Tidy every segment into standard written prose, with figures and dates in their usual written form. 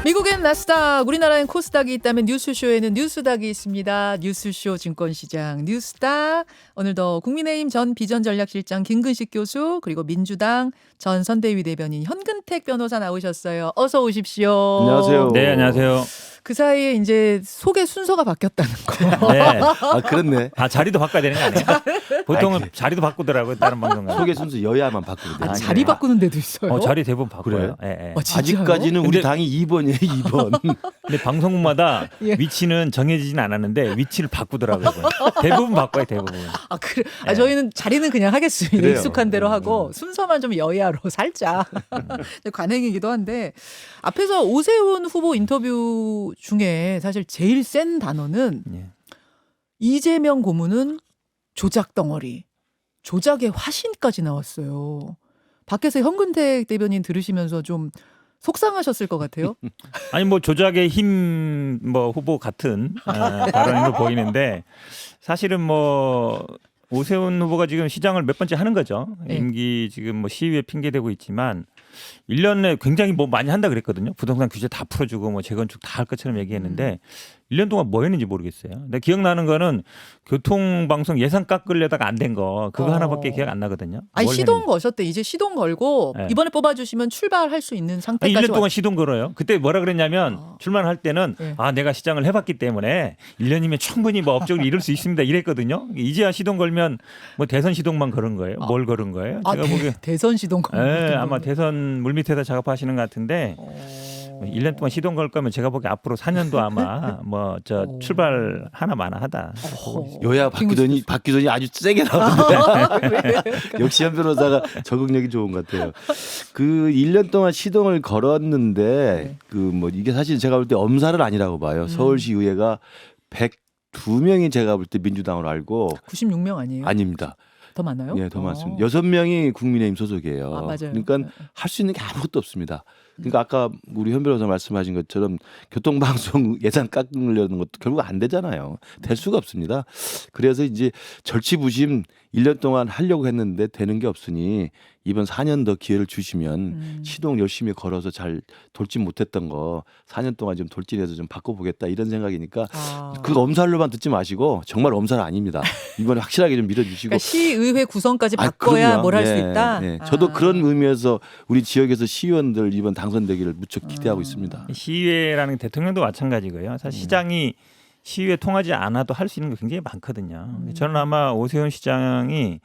미국엔 나스닥, 우리나라엔 코스닥이 있다면 뉴스쇼에는 뉴스닥이 있습니다. 뉴스쇼 증권시장 뉴스닥. 오늘도 국민의힘 전 비전전략실장 김근식 교수 그리고 민주당 전 선대위 대변인 현근택 변호사 나오셨어요. 어서 오십시오. 안녕하세요. 네, 안녕하세요. 그 사이에 이제 소개 순서가 바뀌었다는 거. 네. 아 그렇네. 아, 자리도 바꿔야 되는 거 아니에요? 보통은 자리도 바꾸더라고요, 다른 방송은. 소개 순서 여야만 바꾸면 돼요. 아, 자리 바꾸는 데도 있어요. 자리 대부분 바꿔요. 그래요? 예, 예. 진짜요? 아직까지는 우리 근데- 당이 2번이에요. 2번. 근데 방송국마다 예. 위치는 정해지진 않았는데 위치를 바꾸더라고요. 대부분 바꿔요, 대부분. 아, 그래. 아, 네. 저희는 자리는 그냥 하겠습니다. 그래요. 익숙한 대로 하고 순서만 좀 여야로 살짝 관행이기도 한데 앞에서 오세훈 후보 인터뷰 중에 사실 제일 센 단어는 예. 이재명 고문은 조작 덩어리, 조작의 화신까지 나왔어요. 밖에서 현근택 대변인 들으시면서 좀 속상하셨을 것 같아요. 아니 뭐 조작의 힘 뭐 후보 같은 발언으로 보이는데 사실은 뭐 오세훈 후보가 지금 시장을 몇 번째 하는 거죠. 네. 임기 지금 뭐 시위에 핑계대고 있지만 1년에 굉장히 뭐 많이 한다 그랬거든요. 부동산 규제 다 풀어주고 뭐 재건축 다 할 것처럼 얘기했는데 1년 동안 뭐 했는지 모르겠어요. 근데 기억나는 거는 교통방송 예산 깎으려다가 안 된 거 그거 하나밖에 기억 안 나거든요. 아니 뭘 시동 했는지. 거셨대. 이제 시동 걸고 네. 이번에 뽑아주시면 출발할 수 있는 아니, 상태까지 1년 동안 시동 걸어요. 그때 뭐라 그랬냐면 아. 출마할 때는 네. 내가 시장을 해봤기 때문에 1년이면 충분히 뭐 업적을 이룰 수 있습니다. 이랬거든요. 이제야 시동 걸면 뭐 대선 시동만 걸은 거예요. 뭘 걸은 거예요? 아, 제가 보기에 대선 시동 걸고 아마 대선 물밑에다 작업하시는 것 같은데 1년 동안 시동 걸 거면 제가 보기에 앞으로 4년도 아마 뭐 저 출발 하나마나 하다. 여야 바뀌더니 아주 세게 나오는데 역시 현 변호사가 적응력이 좋은 것 같아요. 그 1년 동안 시동을 걸었는데 그 뭐 이게 사실 제가 볼 때 엄살은 아니라고 봐요. 서울시 의회가 102명이 제가 볼 때 민주당으로 알고 96명 아니에요? 아닙니다. 더 많아요? 예, 더 많습니다. 6명이 국민의힘 소속이에요. 아, 맞아요. 그러니까 할 수 있는 게 아무것도 없습니다. 그러니까 아까 우리 현 변호사 말씀하신 것처럼 교통방송 예산 깎으려는 것도 결국 안 되잖아요. 될 수가 없습니다. 그래서 이제 절치부심 1년 동안 하려고 했는데 되는 게 없으니 이번 4년 더 기회를 주시면 시동 열심히 걸어서 잘 돌진 못했던 거 4년 동안 좀 돌진해서 좀 바꿔보겠다 이런 생각이니까 그 엄살로만 듣지 마시고 정말 엄살 아닙니다. 이번에 확실하게 좀 밀어주시고. 그러니까 시의회 구성까지 바꿔야 그럼요. 뭘 할 수 예, 있다? 예. 저도 그런 의미에서 우리 지역에서 시의원들 이번 당선되기를 무척 기대하고 있습니다. 시의회라는 게 대통령도 마찬가지고요. 사실 시장이 시의회 통하지 않아도 할 수 있는 게 굉장히 많거든요. 저는 아마 오세훈 시장이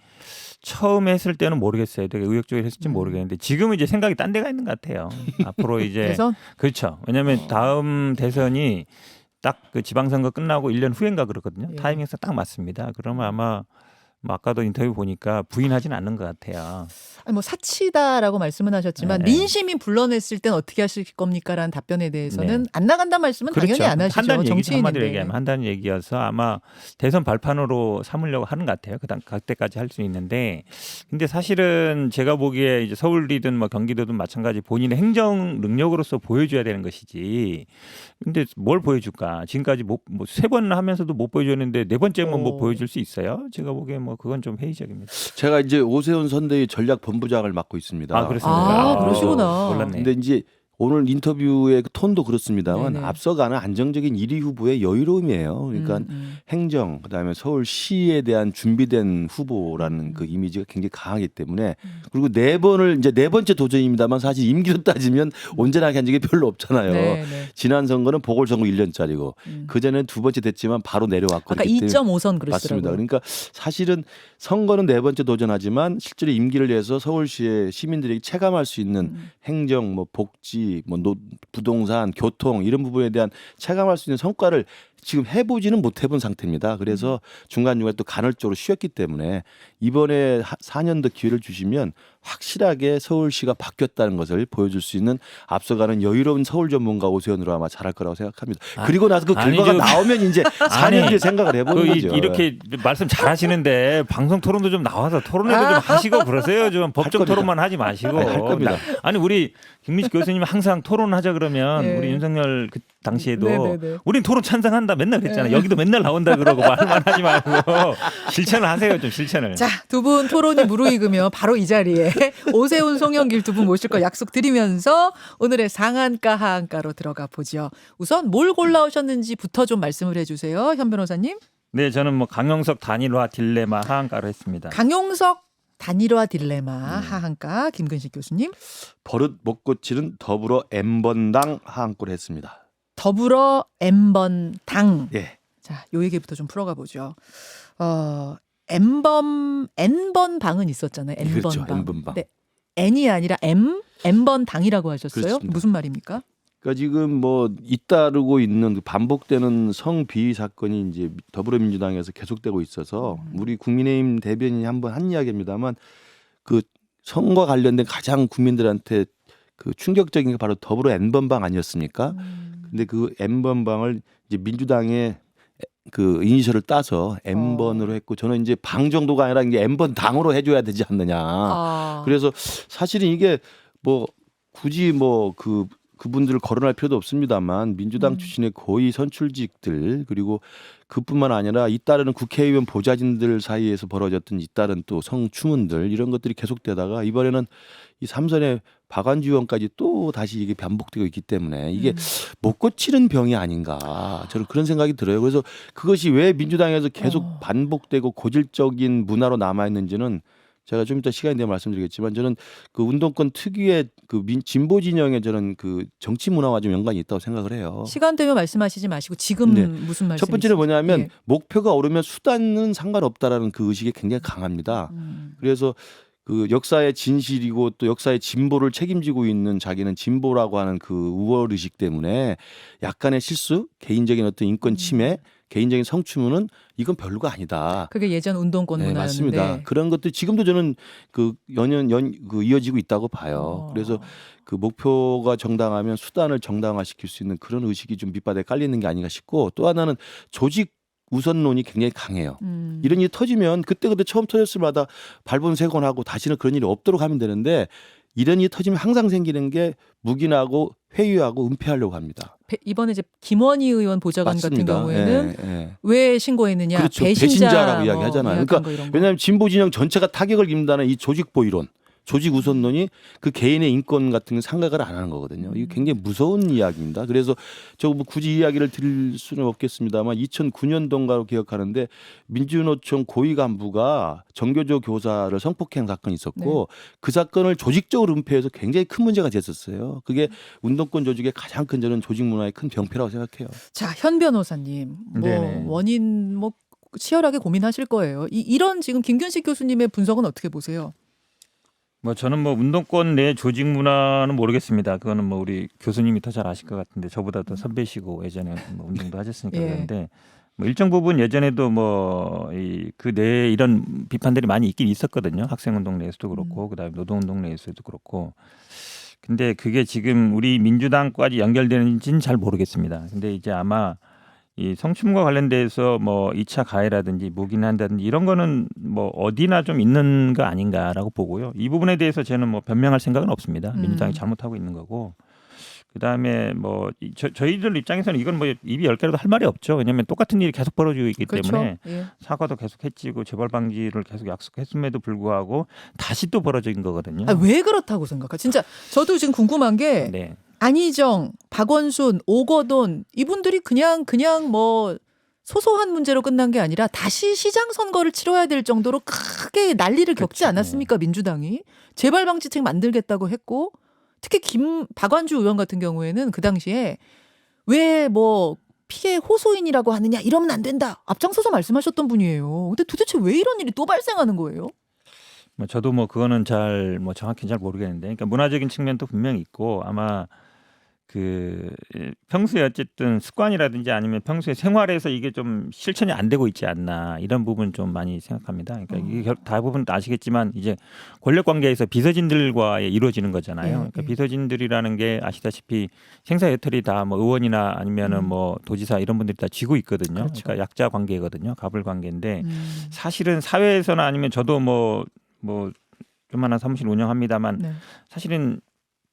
처음 했을 때는 모르겠어요. 되게 의욕적으로 했을지 모르겠는데 지금은 이제 생각이 딴 데가 있는 것 같아요. 앞으로 이제 대선? 그렇죠. 왜냐하면 다음 대선이 딱 그 지방선거 끝나고 1년 후인가 그렇거든요. 예. 타이밍상 딱 맞습니다. 그러면 아마 뭐 아까도 인터뷰 보니까 부인하지는 않는 것 같아요. 아니 뭐 사치다라고 말씀은 하셨지만 네. 민심이 불러냈을 땐 어떻게 하실 겁니까라는 답변에 대해서는 네. 안 나간다는 말씀은 당연히 안 하시죠. 한다는 얘기죠. 한마디로 정치인인데. 얘기하면 한다는 얘기여서 아마 대선 발판으로 삼으려고 하는 것 같아요. 그때까지 할 수 있는데, 근데 사실은 제가 보기에 이제 서울이든 뭐 경기도든 마찬가지 본인의 행정 능력으로서 보여줘야 되는 것이지. 근데 뭘 보여줄까? 지금까지 뭐 세 번 하면서도 못 보여줬는데 네 번째면 뭐 보여줄 수 있어요? 제가 보기에 뭐 그건 좀 회의적입니다. 제가 이제 오세훈 선대위 전략본부장을 맡고 있습니다. 아, 그렇습니까? 아, 그러시구나. 몰랐네. 근데 이제 오늘 인터뷰의 그 톤도 그렇습니다만 네네. 앞서가는 안정적인 1위 후보의 여유로움이에요. 그러니까 행정 그다음에 서울시에 대한 준비된 후보라는 그 이미지가 굉장히 강하기 때문에 그리고 네 번째 도전입니다만 사실 임기로 따지면 온전하게 한 적이 별로 없잖아요. 네, 네. 지난 선거는 보궐선거 1년짜리고 그전에는 두 번째 됐지만 바로 내려왔고 아까 그렇기 때문에 2.5선 그러시더라고요. 맞습니다. 그러니까 사실은 선거는 네 번째 도전하지만 실제로 임기를 내서 서울시의 시민들에게 체감할 수 있는 행정, 뭐 복지, 뭐 부동산, 교통 이런 부분에 대한 체감할 수 있는 성과를 지금 해보지는 못해본 상태입니다. 그래서 중간중간에 또 간헐적으로 쉬었기 때문에 이번에 4년 더 기회를 주시면 확실하게 서울시가 바뀌었다는 것을 보여줄 수 있는 앞서가는 여유로운 서울 전문가 오세훈으로 아마 잘할 거라고 생각합니다. 그리고 나서 그 결과가 나오면 이제 4년 뒤에 생각을 해보는 거죠. 이렇게 말씀 잘하시는데 방송 토론도 좀 나와서 토론회도 좀 하시고 그러세요. 좀 법정 겁니다. 토론만 하지 마시고. 할 겁니다. 아니 우리 김민식 교수님 항상 토론하자 그러면 네. 우리 윤석열 당시에도 네네네. 우린 토론 찬성한다 맨날 그랬잖아요. 네. 여기도 맨날 나온다 그러고 말만 하지 말고 실천을 하세요. 좀 실천을. 자, 두 분 토론이 무르익으면 바로 이 자리에 오세훈, 송영길 두 분 모실 거 약속드리면서 오늘의 상한가 하한가로 들어가 보죠. 우선 뭘 골라오셨는지부터 좀 말씀을 해주세요. 현 변호사님. 네, 저는 뭐 강용석 단일화 딜레마 하한가로 했습니다. 강용석 단일화 딜레마 하한가. 김근식 교수님. 버릇 못 고치는 더불어 N번당 하한골 했습니다. 더불어 N번-당. 예. 자, 요 얘기부터 좀 풀어가 보죠. N번-방은 있었잖아요. N번-방. 그렇죠. N번방. 네. N이 아니라 N번-당이라고 하셨어요? 그렇습니다. 무슨 말입니까? 그러니까 지금 뭐 잇따르고 있는 그 반복되는 성비위 사건이 이제 더불어민주당에서 계속되고 있어서 우리 국민의힘 대변인이 한번 한 이야기입니다만 그 선거와 관련된 가장 국민들한테 그 충격적인 게 바로 더불어 N번방 아니었습니까? 근데 그 N번방을 이제 민주당의 그 이니셜을 따서 N번으로 했고 저는 이제 방 정도가 아니라 이제 N번당으로 해줘야 되지 않느냐. 그래서 사실은 이게 뭐 굳이 뭐 그분들을 거론할 필요도 없습니다만 민주당 출신의 고위 선출직들 그리고 그뿐만 아니라 잇따르는 국회의원 보좌진들 사이에서 벌어졌던 잇따른 또 성추문들 이런 것들이 계속되다가 이번에는 이 삼선의 박완주 의원까지 또 다시 이게 반복되고 있기 때문에 이게 못 고치는 병이 아닌가 저는 그런 생각이 들어요. 그래서 그것이 왜 민주당에서 계속 반복되고 고질적인 문화로 남아 있는지는 제가 좀 이따 시간이 되면 말씀드리겠지만 저는 그 운동권 특유의 그 진보 진영의 저는 그 정치 문화와 좀 연관이 있다고 생각을 해요. 시간 되면 말씀하시지 마시고 지금 네. 무슨 말씀? 첫 번째는 뭐냐면 예. 목표가 오르면 수단은 상관없다라는 그 의식이 굉장히 강합니다. 그래서 그 역사의 진실이고 또 역사의 진보를 책임지고 있는 자기는 진보라고 하는 그 우월 의식 때문에 약간의 실수, 개인적인 어떤 인권 침해, 개인적인 성추문은 이건 별로가 아니다. 그게 예전 운동권 네, 문화였는데. 맞습니다. 그런 것들 지금도 저는 그 그 이어지고 있다고 봐요. 그래서 그 목표가 정당하면 수단을 정당화시킬 수 있는 그런 의식이 좀 밑바닥에 깔리는 게 아닌가 싶고 또 하나는 조직 우선론이 굉장히 강해요. 이런 일이 터지면 그때 처음 터졌을 마다 발본색원하고 다시는 그런 일이 없도록 하면 되는데 이런 일이 터지면 항상 생기는 게 묵인하고 회유하고 은폐하려고 합니다. 이번에 이제 김원희 의원 보좌관 맞습니다. 같은 경우에는 예. 왜 신고했느냐? 그렇죠. 배신자 배신자라고 이야기하잖아요. 그러니까 왜냐하면 진보 진영 전체가 타격을 입는다는 이 조직보이론, 조직 우선론이 그 개인의 인권 같은 건 생각을 안 하는 거거든요. 이게 굉장히 무서운 이야기입니다. 그래서 저 뭐 굳이 이야기를 드릴 수는 없겠습니다만 2009년도인가로 기억하는데 민주노총 고위 간부가 정교조 교사를 성폭행 사건이 있었고 그 사건을 조직적으로 은폐해서 굉장히 큰 문제가 됐었어요. 그게 운동권 조직의 가장 큰 저는 조직 문화의 큰 병폐라고 생각해요. 자, 현 변호사님, 뭐 네네. 원인 뭐 치열하게 고민하실 거예요. 이런 지금 김균식 교수님의 분석은 어떻게 보세요? 뭐 저는 뭐 운동권 내 조직 문화는 모르겠습니다. 그거는 뭐 우리 교수님이 더 잘 아실 것 같은데 저보다 더 선배시고 예전에 뭐 운동도 하셨으니까 예. 그런데 뭐 일정 부분 예전에도 뭐 그 내에 이런 비판들이 많이 있긴 있었거든요. 학생운동 내에서도 그렇고 그다음에 노동운동 내에서도 그렇고. 근데 그게 지금 우리 민주당까지 연결되는지는 잘 모르겠습니다. 근데 이제 아마 이 성추문과 관련돼서 뭐 2차 가해라든지 묵인한다든지 이런 거는 뭐 어디나 좀 있는 거 아닌가라고 보고요. 이 부분에 대해서 저는 뭐 변명할 생각은 없습니다. 민주당이 잘못하고 있는 거고. 그다음에 뭐 저희들 입장에서는 이건 뭐 입이 10개라도 할 말이 없죠. 왜냐하면 똑같은 일이 계속 벌어지고 있기 그렇죠. 때문에 예. 사과도 계속 했지고 재발 방지를 계속 약속했음에도 불구하고 다시 또 벌어진 거거든요. 왜 그렇다고 생각해? 진짜 저도 지금 궁금한 게 네. 안희정, 박원순, 오거돈 이분들이 그냥 뭐 소소한 문제로 끝난 게 아니라 다시 시장 선거를 치러야 될 정도로 크게 난리를 겪지 그렇죠. 않았습니까? 민주당이 재발 방지책 만들겠다고 했고 특히 박완주 의원 같은 경우에는 그 당시에 왜 뭐 피해 호소인이라고 하느냐 이러면 안 된다 앞장서서 말씀하셨던 분이에요. 근데 도대체 왜 이런 일이 또 발생하는 거예요? 뭐 저도 뭐 그거는 잘 뭐 정확히 잘 모르겠는데, 그러니까 문화적인 측면도 분명히 있고 아마 그 평소에 어쨌든 습관이라든지 아니면 평소에 생활에서 이게 좀 실천이 안 되고 있지 않나 이런 부분 좀 많이 생각합니다. 그러니까 이게 대부분 아시겠지만 이제 권력 관계에서 비서진들과 이루어지는 거잖아요. 그러니까 비서진들이라는 게 아시다시피 생사 여탈이 다 뭐 의원이나 아니면은 뭐 도지사 이런 분들이 다 쥐고 있거든요. 그렇죠. 그러니까 약자 관계거든요. 갑을 관계인데 사실은 사회에서나 아니면 저도 뭐 조만한 사무실 운영합니다만 네. 사실은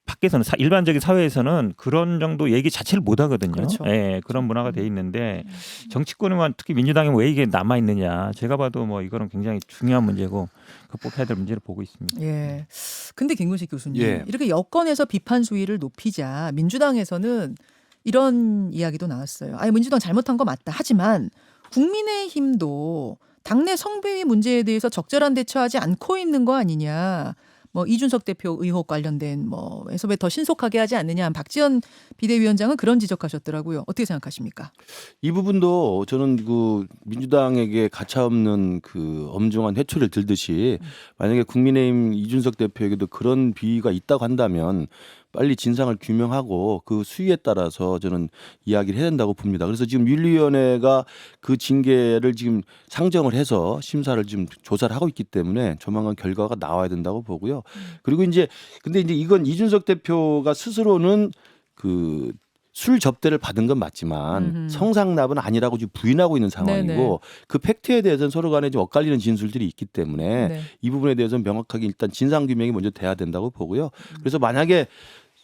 밖에서는 일반적인 사회에서는 그런 정도 얘기 자체를 못 하거든요. 그렇죠. 예, 그런 문화가 돼 있는데 정치권에만 특히 민주당에 왜 이게 남아 있느냐. 제가 봐도 뭐 이거는 굉장히 중요한 문제고 극복해야 될 문제를 보고 있습니다. 예. 근데 김근식 교수님, 예. 이렇게 여권에서 비판 수위를 높이자 민주당에서는 이런 이야기도 나왔어요. 아니, 민주당 잘못한 거 맞다. 하지만 국민의힘도 당내 성비위 문제에 대해서 적절한 대처하지 않고 있는 거 아니냐. 뭐 이준석 대표 의혹 관련된 뭐에서 왜 더 신속하게 하지 않느냐. 박지원 비대위원장은 그런 지적하셨더라고요. 어떻게 생각하십니까? 이 부분도 저는 그 민주당에게 가차없는 그 엄중한 회초리를 들듯이 만약에 국민의힘 이준석 대표에게도 그런 비위가 있다고 한다면 빨리 진상을 규명하고 그 수위에 따라서 저는 이야기를 해야 된다고 봅니다. 그래서 지금 윤리위원회가 그 징계를 지금 상정을 해서 심사를 지금 조사를 하고 있기 때문에 조만간 결과가 나와야 된다고 보고요. 그리고 이제 근데 이제 이건 이준석 대표가 스스로는 그 술 접대를 받은 건 맞지만 성상납은 아니라고 지금 부인하고 있는 상황이고 네네. 그 팩트에 대해서는 서로 간에 좀 엇갈리는 진술들이 있기 때문에 네. 이 부분에 대해서는 명확하게 일단 진상 규명이 먼저 돼야 된다고 보고요. 그래서 만약에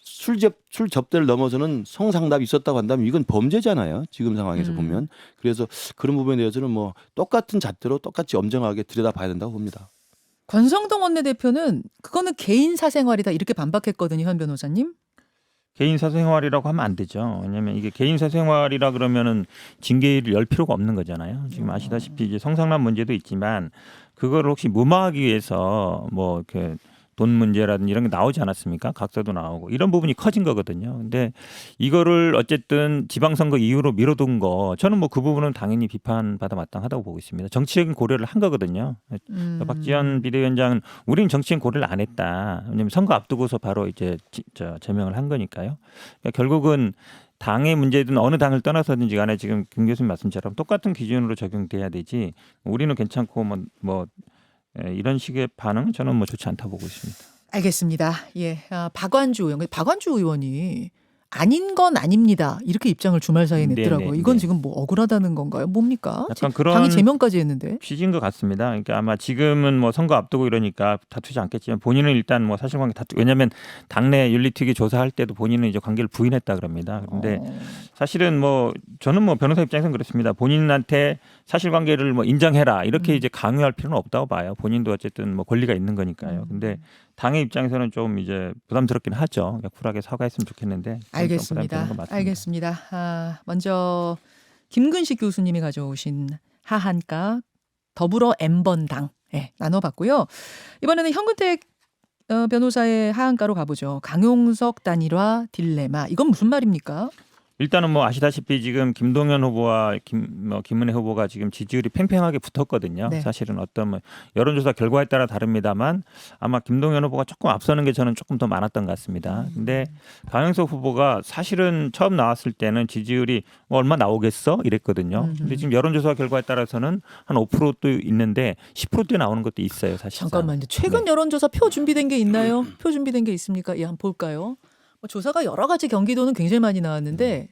술 접대를 넘어서는 성상납이 있었다고 한다면 이건 범죄잖아요. 지금 상황에서 보면. 그래서 그런 부분에 대해서는 뭐 똑같은 잣대로 똑같이 엄정하게 들여다봐야 된다고 봅니다. 권성동 원내대표는 그거는 개인 사생활이다 이렇게 반박했거든요, 현 변호사님. 개인 사생활이라고 하면 안 되죠. 왜냐하면 이게 개인 사생활이라 그러면은 징계를 열 필요가 없는 거잖아요. 지금 아시다시피 이제 성상납 문제도 있지만 그걸 혹시 무마하기 위해서 뭐 이렇게 돈 문제라든지 이런 게 나오지 않았습니까? 각서도 나오고 이런 부분이 커진 거거든요. 근데 이거를 어쨌든 지방선거 이후로 미뤄둔 거 저는 뭐 그 부분은 당연히 비판받아 마땅하다고 보고 있습니다. 정치적인 고려를 한 거거든요. 박지원 비대위원장은 우리는 정치적인 고려를 안 했다. 왜냐하면 선거 앞두고서 바로 이제 제명을 한 거니까요. 그러니까 결국은 당의 문제든 어느 당을 떠나서든지 간에 지금 김 교수님 말씀처럼 똑같은 기준으로 적용돼야 되지 우리는 괜찮고 뭐 이런 식의 반응은 저는 뭐 좋지 않다고 보고 있습니다. 알겠습니다. 예, 박완주 의원이 아닌 건 아닙니다. 이렇게 입장을 주말 사이에 냈더라고요. 네네, 이건 네. 지금 뭐 억울하다는 건가요? 뭡니까? 약간 그런 당이 제명까지 했는데. 취지인 것 같습니다. 그러니까 아마 지금은 뭐 선거 앞두고 이러니까 다투지 않겠지만 본인은 일단 뭐 사실관계 왜냐하면 당내 윤리특위 조사할 때도 본인은 이제 관계를 부인했다 그럽니다. 그런데 사실은 뭐 저는 뭐 변호사 입장에서는 그렇습니다. 본인한테 사실관계를 뭐 인정해라 이렇게 이제 강요할 필요는 없다고 봐요. 본인도 어쨌든 뭐 권리가 있는 거니까요. 근데 당의 입장에서는 좀 이제 부담스럽긴 하죠. 쿨하게 사과했으면 좋겠는데. 알겠습니다. 알겠습니다. 먼저 김근식 교수님이 가져오신 하한가 더불어 M번당 나눠봤고요. 이번에는 현근택 변호사의 하한가로 가보죠. 강용석 단일화 딜레마. 이건 무슨 말입니까? 일단은 뭐 아시다시피 지금 김동연 후보와 김은혜 후보가 지금 지지율이 팽팽하게 붙었거든요. 네. 사실은 어떤 뭐 여론조사 결과에 따라 다릅니다만 아마 김동연 후보가 조금 앞서는 게 저는 조금 더 많았던 것 같습니다. 근데 강용석 후보가 사실은 처음 나왔을 때는 지지율이 뭐 얼마 나오겠어 이랬거든요. 근데 지금 여론조사 결과에 따라서는 한 5%도 있는데 10%대 나오는 것도 있어요. 사실. 잠깐만요. 최근 여론조사 표 준비된 게 있나요? 표 준비된 게 있습니까? 예, 한번 볼까요? 조사가 여러 가지 경기도는 굉장히 많이 나왔는데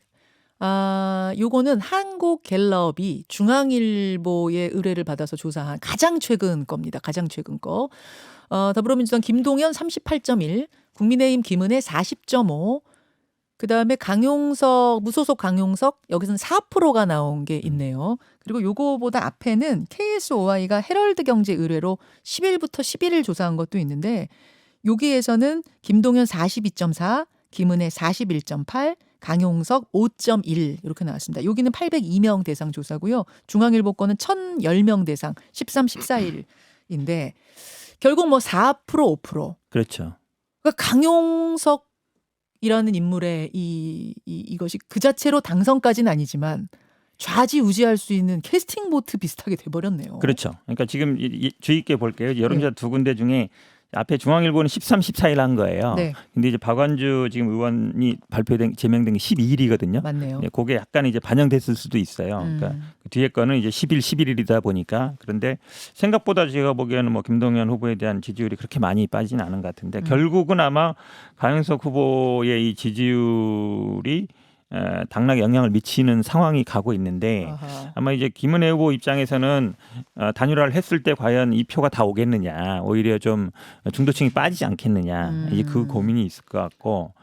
요거는 한국갤럽이 중앙일보의 의뢰를 받아서 조사한 가장 최근 겁니다. 가장 최근 거. 더불어민주당 김동연 38.1, 국민의힘 김은혜 40.5, 그다음에 강용석 무소속 강용석 여기서는 4%가 나온 게 있네요. 그리고 요거보다 앞에는 KSOI가 헤럴드 경제 의뢰로 10일부터 11일 조사한 것도 있는데 여기에서는 김동연 42.4, 김은혜 41.8, 강용석 5.1 이렇게 나왔습니다. 여기는 802명 대상 조사고요. 중앙일보 거는 1,010명 대상 13, 14일인데 결국 뭐 4%, 5%. 그렇죠. 그러니까 강용석이라는 인물의 이것이 그 자체로 당선까지는 아니지만 좌지우지할 수 있는 캐스팅 보트 비슷하게 돼버렸네요. 그렇죠. 그러니까 지금 주의 있게 볼게요. 여론조사 두 군데 중에 앞에 중앙일보는 13, 14일 한 거예요. 네. 근데 이제 박완주 지금 의원이 제명된 게 12일이거든요. 맞네요. 네, 그게 약간 이제 반영됐을 수도 있어요. 그러니까 그 뒤에 거는 이제 10일, 11일이다 보니까 그런데 생각보다 제가 보기에는 뭐 김동연 후보에 대한 지지율이 그렇게 많이 빠지진 않은 것 같은데 결국은 아마 강용석 후보의 이 지지율이 당락에 영향을 미치는 상황이 가고 있는데 아하. 아마 이제 김은혜 후보 입장에서는 단일화를 했을 때 과연 이 표가 다 오겠느냐, 오히려 좀 중도층이 빠지지 않겠느냐, 이제 그 고민이 있을 것 같고.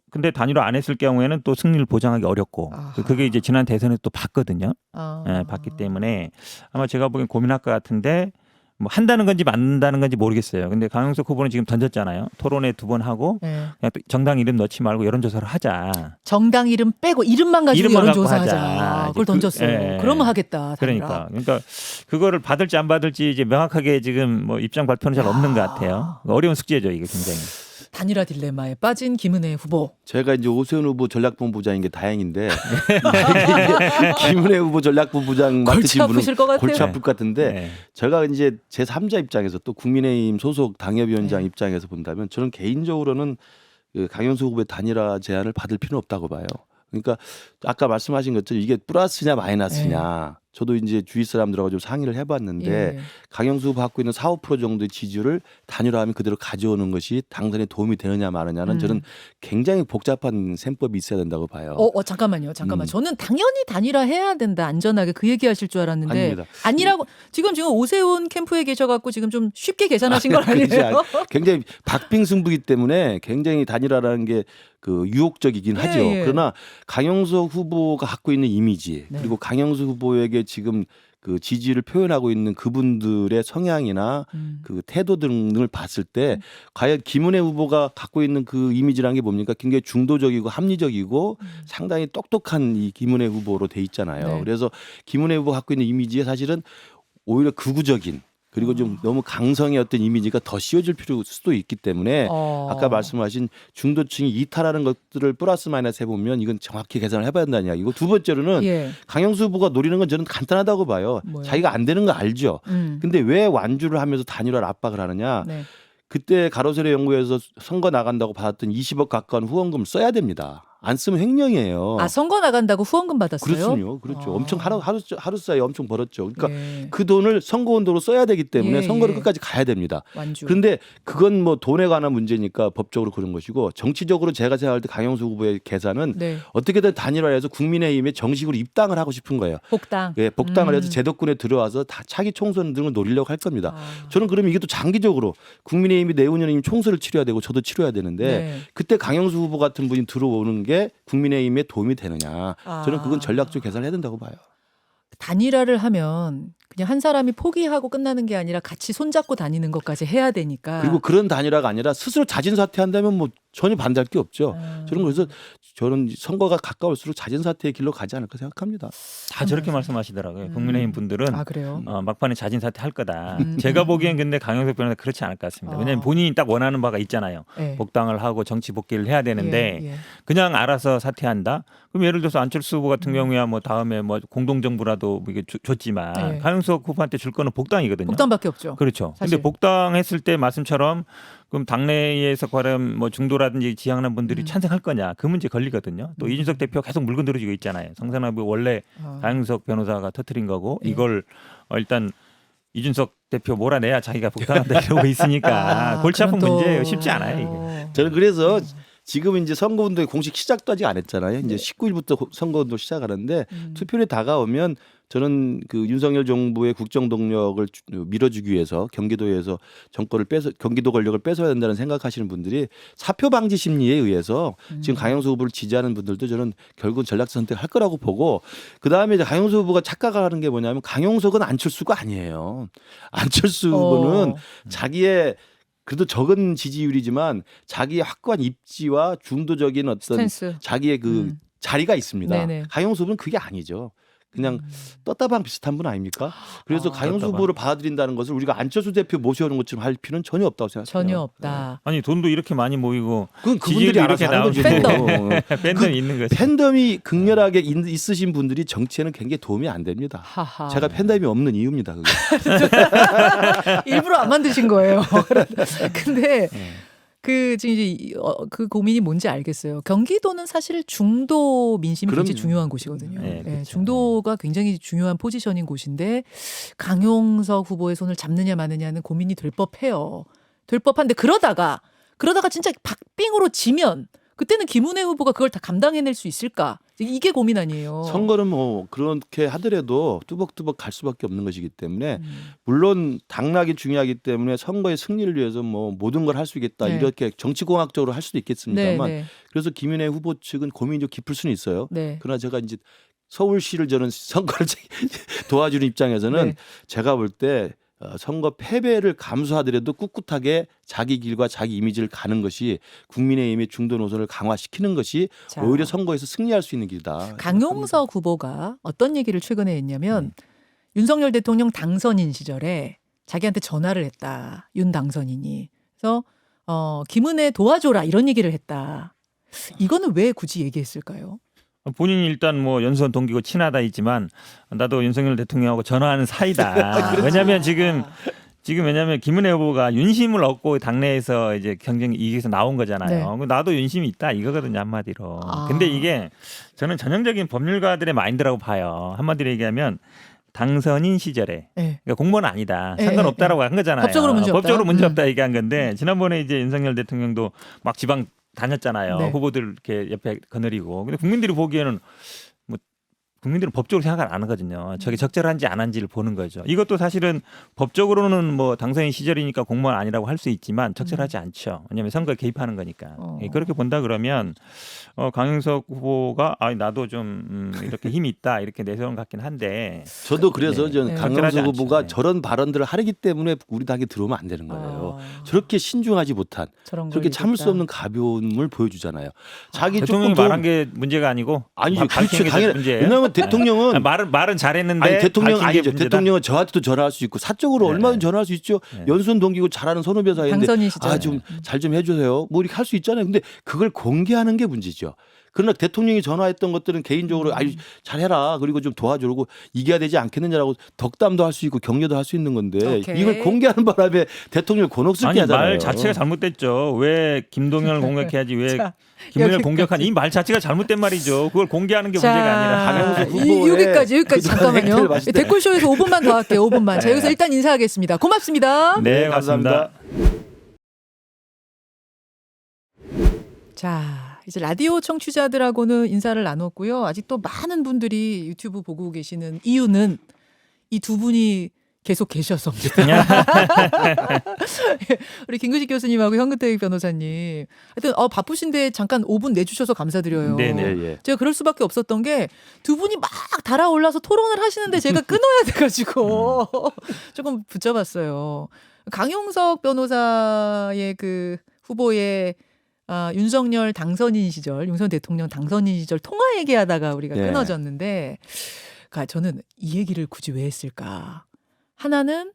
근데 단일화 안 했을 경우에는 또 승리를 보장하기 어렵고 아하. 그게 이제 지난 대선에 또 봤거든요. 아. 봤기 때문에 아마 제가 보기엔 고민할 것 같은데 뭐 한다는 건지 만다는 건지 모르겠어요. 근데 강용석 후보는 지금 던졌잖아요. 토론회 2번 하고 네. 그냥 또 정당 이름 넣지 말고 여론조사를 하자. 정당 이름 빼고 이름만 가지고 이름만 갖고 여론조사하자. 하자. 그걸 이제 던졌어요. 예. 그러면 하겠다. 단일화. 그러니까 그거를 받을지 안 받을지 이제 명확하게 지금 뭐 입장 발표는 잘 없는 것 같아요. 어려운 숙제죠, 이게 굉장히. 단일화 딜레마에 빠진 김은혜 후보. 제가 이제 오세훈 후보 전략본부장인 게 다행인데 김은혜 후보 전략본부장 골치 맡으신 분은 아프실 것 같아요. 골치 아플 것 같은데 네. 제가 이제 제 3자 입장에서 또 국민의힘 소속 당협위원장 네. 입장에서 본다면 저는 개인적으로는 그 강용석 후보의 단일화 제안을 받을 필요는 없다고 봐요. 그러니까 아까 말씀하신 것처럼 이게 플러스냐 마이너스냐. 저도 이제 주위 사람들하고 좀 상의를 해봤는데 예. 강용수 후보 갖고 있는 4~5% 정도의 지지율을 단일화하면 그대로 가져오는 것이 당선에 도움이 되느냐 마느냐는 저는 굉장히 복잡한 셈법이 있어야 된다고 봐요. 잠깐만요. 저는 당연히 단일화 해야 된다. 안전하게 그 얘기하실 줄 알았는데 아닙니다. 아니라고 지금 오세훈 캠프에 계셔갖고 지금 좀 쉽게 계산하신 건 아니에요? 굉장히 박빙승부이기 때문에 굉장히 단일화라는 게 그 유혹적이긴 하죠. 예. 그러나 강용석 후보가 갖고 있는 이미지 네. 그리고 강용석 후보에게 지금 그 지지를 표현하고 있는 그분들의 성향이나 그 태도 등을 봤을 때 과연 김은혜 후보가 갖고 있는 그 이미지라는 게 뭡니까? 굉장히 중도적이고 합리적이고 상당히 똑똑한 이 김은혜 후보로 돼 있잖아요. 네. 그래서 김은혜 후보가 갖고 있는 이미지에 사실은 오히려 극우적인 그리고 좀 너무 강성의 어떤 이미지가 더 씌워질 필요가 수도 있기 때문에 아까 말씀하신 중도층이 이탈하는 것들을 플러스 마이너스 해보면 이건 정확히 계산을 해봐야 된다는 이야기고 두 번째로는 예. 강영수 후보가 노리는 건 저는 간단하다고 봐요. 뭐요? 자기가 안 되는 거 알죠. 근데 왜 완주를 하면서 단일화를 압박을 하느냐. 네. 그때 가로세로 연구에서 선거 나간다고 받았던 20억 가까운 후원금 써야 됩니다. 안 쓰면 횡령이에요. 선거 나간다고 후원금 받았어요? 그렇군요. 그렇죠. 엄청 하루 사이에 엄청 벌었죠. 그러니까 예. 그 돈을 선거운동으로 써야 되기 때문에 예, 선거를 예. 끝까지 가야 됩니다. 완주. 그런데 그건 뭐 돈에 관한 문제니까 법적으로 그런 것이고 정치적으로 제가 생각할 때 강영수 후보의 계산은 네. 어떻게든 단일화해서 국민의힘에 정식으로 입당을 하고 싶은 거예요. 복당. 예, 복당을 해서 제도권에 들어와서 다 차기 총선 등을 노리려고 할 겁니다. 아. 저는 그러면 이게 또 장기적으로 국민의힘이 내후년에 이미 총선을 치러야 되고 저도 치러야 되는데 네. 그때 강영수 후보 같은 분이 들어오는 게 국민의힘에 도움이 되느냐. 저는 그건 전략적 계산을 해야 된다고 봐요. 단일화를 하면 그냥 한 사람이 포기하고 끝나는 게 아니라 같이 손잡고 다니는 것까지 해야 되니까. 그리고 그런 단일화가 아니라 스스로 자진 사퇴한다면 뭐 전혀 반대할 게 없죠. 저는 그래서 저는 선거가 가까울수록 자진 사퇴의 길로 가지 않을까 생각합니다. 다 저렇게 말씀하시더라고요. 국민의힘 분들은 그래요? 막판에 자진 사퇴할 거다. 제가 보기엔 근데 강용석 변호사 그렇지 않을 것 같습니다. 왜냐하면 본인이 딱 원하는 바가 있잖아요. 네. 복당을 하고 정치 복귀를 해야 되는데 예, 예. 그냥 알아서 사퇴한다. 그럼 예를 들어서 안철수 후보 같은 경우야 뭐 다음에 뭐 공동정부라도 뭐 이게 줬지만 네. 강용석 후보한테 줄 거는 복당이거든요. 복당밖에 없죠. 그렇죠. 사실. 근데 복당했을 때 말씀처럼 그럼 당내에서 과연 뭐 중도라든지 지향하는 분들이 찬성할 거냐 그 문제 걸리거든요. 또 이준석 대표 계속 물건 들어주고 있잖아요. 성산화부 원래 강용석 변호사가 터뜨린 거고 네. 이걸 일단 이준석 대표 몰아내야 자기가 복당한다 이러고 있으니까 골치 아픈 그럼 또- 문제예요. 쉽지 않아요 이게. 저는 그래서 지금 이제 선거운동이 공식 시작도 아직 안 했잖아요. 이제 19일부터 선거운동 시작하는데 투표율이 다가오면 저는 그 윤석열 정부의 국정 동력을 밀어주기 위해서 경기도에서 정권을 경기도 권력을 뺏어야 된다는 생각하시는 분들이 사표 방지 심리에 의해서 지금 강영수 후보를 지지하는 분들도 저는 결국은 전략 선택할 거라고 보고 그 다음에 이제 강영수 후보가 착각하는 게 뭐냐면 강용석은 안철수가 아니에요. 안철수 후보는 자기의 그래도 적은 지지율이지만 자기의 확고한 입지와 중도적인 어떤 스탠스. 자기의 그 자리가 있습니다. 네네. 강용수 후보는 그게 아니죠. 그냥 떴다방 비슷한 분 아닙니까? 그래서 강용수 떴다방. 후보를 받아들인다는 것을 우리가 안철수 대표 모셔오는 것처럼 할 필요는 전혀 없다고 생각해요. 전혀 없다. 아니 돈도 이렇게 많이 모이고 그건 그분들이 지지율도 알아서 이렇게 하는 거죠. 팬덤. 팬덤이 있는 거죠. 팬덤이 극렬하게 있으신 분들이 정치에는 굉장히 도움이 안 됩니다. 하하. 제가 팬덤이 없는 이유입니다. 그게. 일부러 안 만드신 거예요. 근데 그 지금 이제 그 고민이 뭔지 알겠어요. 경기도는 사실 중도 민심이 굉장히 그럼요. 중요한 곳이거든요. 네, 그렇죠. 중도가 굉장히 중요한 포지션인 곳인데 강용석 후보의 손을 잡느냐 마느냐는 고민이 될 법해요. 될 법한데 그러다가 진짜 박빙으로 지면 그때는 김은혜 후보가 그걸 다 감당해낼 수 있을까? 이게 고민 아니에요. 선거는 뭐 그렇게 하더라도 뚜벅뚜벅 갈 수밖에 없는 것이기 때문에 음. 물론 당락이 중요하기 때문에 선거의 승리를 위해서 뭐 모든 걸 할 수 있겠다 네. 이렇게 정치공학적으로 할 수도 네, 있겠습니다만 네, 그래서 김윤혜 후보 측은 고민이 좀 깊을 수는 있어요. 네. 그러나 제가 이제 서울시를 저는 선거를 도와주는 입장에서는 네. 제가 볼 때 선거 패배를 감수하더라도 꿋꿋하게 자기 길과 자기 이미지를 가는 것이 국민의힘의 중도 노선을 강화시키는 것이 자, 오히려 선거에서 승리할 수 있는 길이다. 강용석 후보가 어떤 얘기를 최근에 했냐면 윤석열 대통령 당선인 시절에 자기한테 전화를 했다. 윤 당선인이. 그래서 김은혜 도와줘라 이런 얘기를 했다. 이거는 왜 굳이 얘기했을까요? 본인이 일단 뭐 연수원 동기고 친하다 있지만 나도 윤석열 대통령하고 전화하는 사이다. 왜냐하면 지금 왜냐하면 김은혜 후보가 윤심을 얻고 당내에서 이제 경쟁 이기에서 나온 거잖아요. 나도 윤심이 있다 이거거든요 한마디로. 아. 근데 이게 저는 전형적인 법률가들의 마인드라고 봐요. 한마디로 얘기하면 당선인 시절에 네. 그러니까 공무원 아니다 예, 상관없다라고 한 거잖아요. 법적으로 문제 없다. 법적으로 문제 없다 얘기한 건데 지난번에 이제 윤석열 대통령도 막 지방 다녔잖아요. 네. 후보들 이렇게 옆에 거느리고. 근데 국민들이 보기에는 뭐 국민들은 법적으로 생각을 안 하거든요. 저게 적절한지 안 한지를 보는 거죠. 이것도 사실은 법적으로는 뭐 당선인 시절이니까 공무원 아니라고 할 수 있지만 적절하지 않죠. 왜냐하면 선거에 개입하는 거니까. 그렇게 본다 그러면 강용석 후보가 나도 좀 이렇게 힘이 있다 이렇게 내세운 것 같긴 한데 저도 그래서 네. 저는 네. 강용석 않죠. 후보가 네. 저런 발언들을 하기 때문에 우리 당에 들어오면 안 되는 거예요. 아, 저렇게 신중하지 못한 저런 걸 저렇게 참을 수 얘기했다. 없는 가벼움을 보여주잖아요. 자기 대통령이 조금 말한 게 문제가 아니고 아니죠. 밝힌 그렇죠. 게 당연히 문제예요. 왜냐하면 대통령은 말은 잘했는데 아니 대통령 밝힌 게 아니죠. 문제다. 대통령은 저한테도 전화할 수 있고 사적으로 네. 얼마든지 전화할 수 있죠. 네. 연수원 동기고 잘하는 선후배 사이인데 당선인 시절. 좀 잘 좀 해주세요. 뭐 이렇게 할 수 있잖아요. 근데 그걸 공개하는 게 문제죠. 그러나 대통령이 전화했던 것들은 개인적으로 아유 잘해라 그리고 좀 도와주고 이겨야 되지 않겠느냐라고 덕담도 할 수 있고 격려도 할 수 있는 건데 오케이. 이걸 공개하는 바람에 대통령을 곤혹스럽게 아니 하잖아요. 말 자체가 잘못됐죠. 왜 김동연을 공격해야지 왜 자, 김은혜를 여기까지. 공격한 이 말 자체가 잘못된 말이죠. 그걸 공개하는 게 자, 문제가 아니라 강용석 후보의 여기까지 그동안 잠깐만요. 행태를 봤을 때. 댓글쇼에서 5분만 더 할게요. 5분만. 자, 여기서 일단 인사하겠습니다. 고맙습니다. 네, 맞습니다. 자, 이제 라디오 청취자들하고는 인사를 나눴고요. 아직도 많은 분들이 유튜브 보고 계시는 이유는 이 두 분이 계속 계셔서입니다. 우리 김근식 교수님하고 현근택 변호사님. 하여튼 바쁘신데 잠깐 5분 내주셔서 감사드려요. 네네. 예. 제가 그럴 수밖에 없었던 게 두 분이 막 달아올라서 토론을 하시는데 제가 끊어야 돼가지고 조금 붙잡았어요. 강용석 변호사의 그 후보의 윤석열 당선인 시절, 윤석열 대통령 당선인 시절 통화 얘기하다가 우리가 네. 끊어졌는데, 저는 이 얘기를 굳이 왜 했을까? 하나는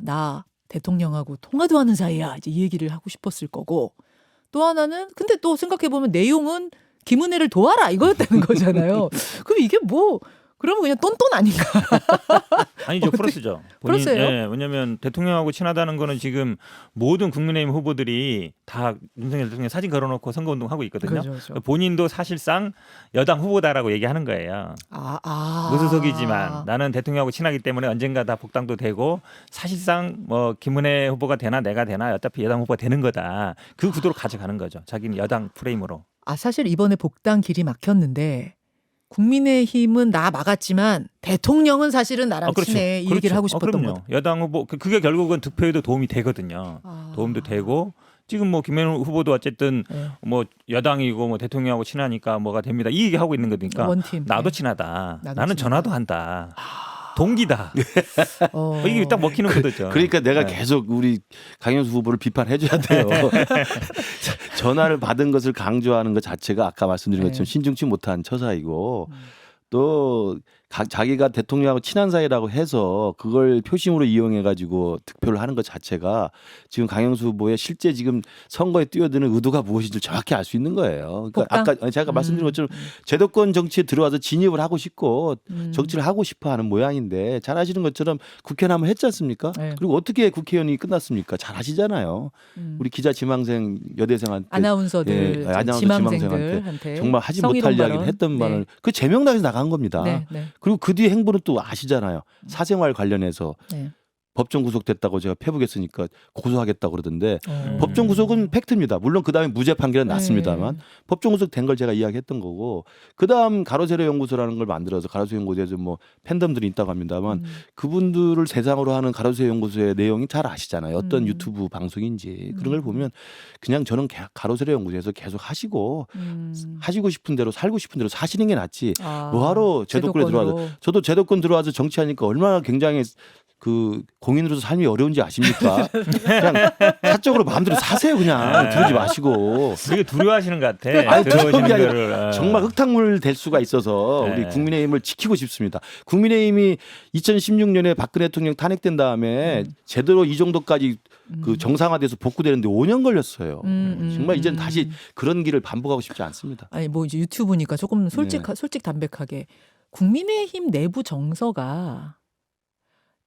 나 대통령하고 통화도 하는 사이야. 이제 이 얘기를 하고 싶었을 거고, 또 하나는 근데 또 생각해 보면 내용은 김은혜를 도와라 이거였다는 거잖아요. 그럼 이게 뭐? 그러면 그냥 똔똔 아닌가? 아니죠. 플러스죠. 플러스예요? 예, 왜냐하면 대통령하고 친하다는 거는 지금 모든 국민의힘 후보들이 다 윤석열 대통령 사진 걸어놓고 선거운동하고 있거든요. 그렇죠. 본인도 사실상 여당 후보다라고 얘기하는 거예요. 무소속이지만 나는 대통령하고 친하기 때문에 언젠가 다 복당도 되고 사실상 뭐 김은혜 후보가 되나 내가 되나 어차피 여당 후보가 되는 거다. 그 구도로 가져가는 거죠. 자기는 여당 프레임으로. 사실 이번에 복당 길이 막혔는데 국민의힘은 나 막았지만 대통령은 사실은 나랑 그렇죠. 친해 이 그렇죠. 얘기를 하고 싶었던 그럼요. 거다. 여당 후보 그게 결국은 득표에도 도움이 되거든요. 도움도 되고 지금 뭐 김현우 후보도 어쨌든 네. 뭐 여당이고 뭐 대통령하고 친하니까 뭐가 됩니다. 이 얘기 하고 있는 거니까 원팀. 나도 네. 친하다. 나도 나는 친하다. 전화도 한다. 동기다. 이게 딱 먹히는 거죠. 그러니까 내가 네. 계속 우리 강용수 후보를 비판해줘야 돼요. 전화를 받은 것을 강조하는 것 자체가 아까 말씀드린 것처럼 네. 신중치 못한 처사이고 또 자기가 대통령하고 친한 사이라고 해서 그걸 표심으로 이용해 가지고 득표를 하는 것 자체가 지금 강용수 후보의 실제 지금 선거에 뛰어드는 의도가 무엇인지 정확히 알 수 있는 거예요. 그러니까 복당? 아까 제가 말씀드린 것처럼 제도권 정치에 들어와서 진입을 하고 싶고 정치를 하고 싶어 하는 모양인데 잘 아시는 것처럼 국회의원 한번 했지 않습니까? 네. 그리고 어떻게 국회의원이 끝났습니까? 잘 아시잖아요. 우리 기자 지망생 여대생한테 아나운서들, 아나운서 지망생들한테 정말 하지 성희롱 못할 이야기를 발언. 했던 네. 말을 그 제명당에서 나간 겁니다. 네, 네, 그리고 그 뒤에 행보는 또 아시잖아요. 사생활 관련해서 네. 법정 구속됐다고 제가 페북했으니까 고소하겠다고 그러던데 어. 법정 구속은 팩트입니다. 물론 그 다음에 무죄 판결은 났습니다만 네. 법정 구속된 걸 제가 이야기했던 거고 그 다음 가로세로 연구소라는 걸 만들어서 가로세로 연구소에서 뭐 팬덤들이 있다고 합니다만 그분들을 대상으로 하는 가로세로 연구소의 내용이 잘 아시잖아요. 어떤 유튜브 방송인지 그런 걸 보면 그냥 저는 가로세로 연구소에서 계속 하시고 하시고 싶은 대로 살고 싶은 대로 사시는 게 낫지. 아, 뭐하러 제도권에 제도권으로. 들어와서 저도 제도권 들어와서 정치하니까 얼마나 굉장히 그 공인으로서 삶이 어려운지 아십니까? 그냥 사적으로 마음대로 사세요 그냥 들지 마시고. 되게 두려워하시는 것 같아. 아니, 들어오시는 두려운 게 아니라 거를. 정말 흙탕물 될 수가 있어서 네. 우리 국민의힘을 지키고 싶습니다. 국민의힘이 2016년에 박근혜 대통령 탄핵된 다음에 제대로 이 정도까지 그 정상화돼서 복구되는데 5년 걸렸어요. 정말 이제는 다시 그런 길을 반복하고 싶지 않습니다. 아니 뭐 이제 유튜브니까 조금 솔직 담백하게 국민의힘 내부 정서가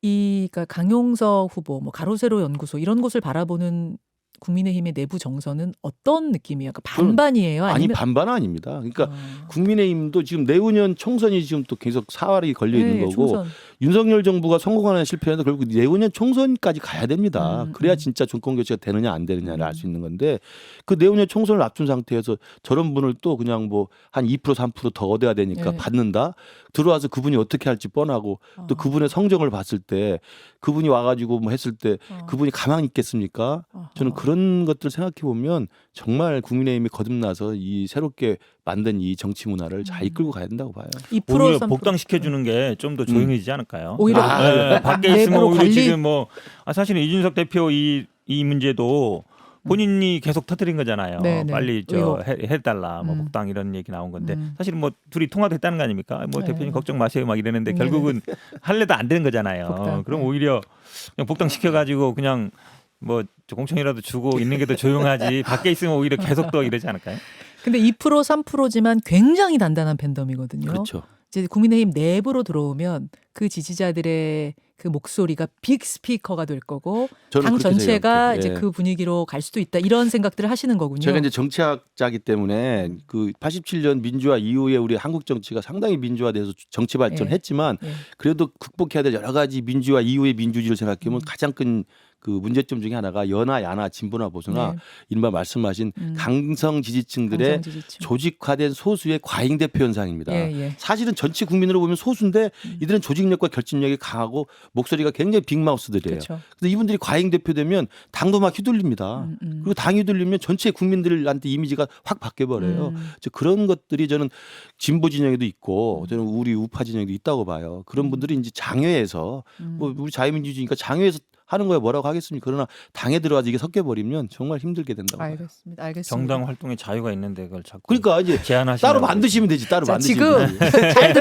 그러니까 강용석 후보, 뭐 가로세로 연구소 이런 곳을 바라보는 국민의힘의 내부 정서는 어떤 느낌이에요? 그러니까 반반이에요? 아니 아니면 반반 아닙니다. 그러니까 국민의힘도 지금 내후년 총선이 지금 또 계속 사활이 걸려 있는 거고 총선. 윤석열 정부가 성공하는 실패해서 결국 내후년 총선까지 가야 됩니다. 그래야 진짜 정권 교체가 되느냐 안 되느냐를 알 수 있는 건데 그 내후년 총선을 앞둔 상태에서 저런 분을 또 그냥 뭐 한 2% 3% 더 얻어야 되니까 네. 받는다. 들어와서 그분이 어떻게 할지 뻔하고 또 그분의 성적을 봤을 때 그분이 와가지고 뭐 했을 때 그분이 가만히 있겠습니까? 저는 그런 것들 생각해 보면 정말 국민의힘이 거듭나서 이 새롭게 만든 이 정치 문화를 잘 이끌고 가야 된다고 봐요. 2% 오히려 3% 복당시켜주는 게 좀 더 조용해지지 않을까요? 오히려 밖에 있으면 내부로 오히려 관리? 지금 뭐 사실은 이준석 대표 이 문제도 본인이 계속 터뜨린 거잖아요. 네, 네. 빨리 의혹. 해달라, 뭐 복당 이런 얘기 나온 건데 사실 뭐 둘이 통화도 했다는 거 아닙니까? 뭐 네. 대표님 걱정 마세요 막 이러는데 네, 결국은 할래도 안 되는 거잖아요. 복당, 그럼 네. 오히려 그냥 복당 시켜가지고 그냥 뭐 공천이라도 주고 있는 게 더 조용하지. 밖에 있으면 오히려 계속 더 이러지 않을까요? 근데 2% 3%지만 굉장히 단단한 팬덤이거든요. 그렇죠. 이제 국민의힘 내부로 들어오면 그 지지자들의 그 목소리가 빅 스피커가 될 거고 저는 당 그렇게 전체가 생각해요. 이제 예. 그 분위기로 갈 수도 있다 이런 생각들을 하시는 거군요. 제가 이제 정치학자이기 때문에 그 87년 민주화 이후에 우리 한국 정치가 상당히 민주화돼서 정치 발전했지만 예. 그래도 극복해야 될 여러 가지 민주화 이후의 민주주의를 생각해보면 가장 큰 그 문제점 중에 하나가 여나 야나 진보나 보수나 네. 이른바 말씀하신 강성 지지층들의 강성 지지층. 조직화된 소수의 과잉 대표 현상입니다. 예, 예. 사실은 전체 국민으로 보면 소수인데 이들은 조직력과 결집력이 강하고 목소리가 굉장히 빅마우스들이에요. 그렇죠. 그래서 이분들이 과잉 대표되면 당도 막 휘둘립니다. 그리고 당이 휘둘리면 전체 국민들한테 이미지가 확 바뀌어버려요. 그런 것들이 저는 진보 진영에도 있고 저는 우리 우파 진영에도 있다고 봐요. 그런 분들이 이제 장외에서 뭐 우리 자유민주주의니까 장외에서 하는 거에 뭐라고 하겠습니까? 그러나 당에 들어가서 이게 섞여버리면 정말 힘들게 된다고 봐요. 알겠습니다. 정당 활동의 자유가 있는데 그걸 자꾸 그러니까 이제 제한하시는 따로 만드시면 되지. 따로 자, 만드시면 지금 되지. 잘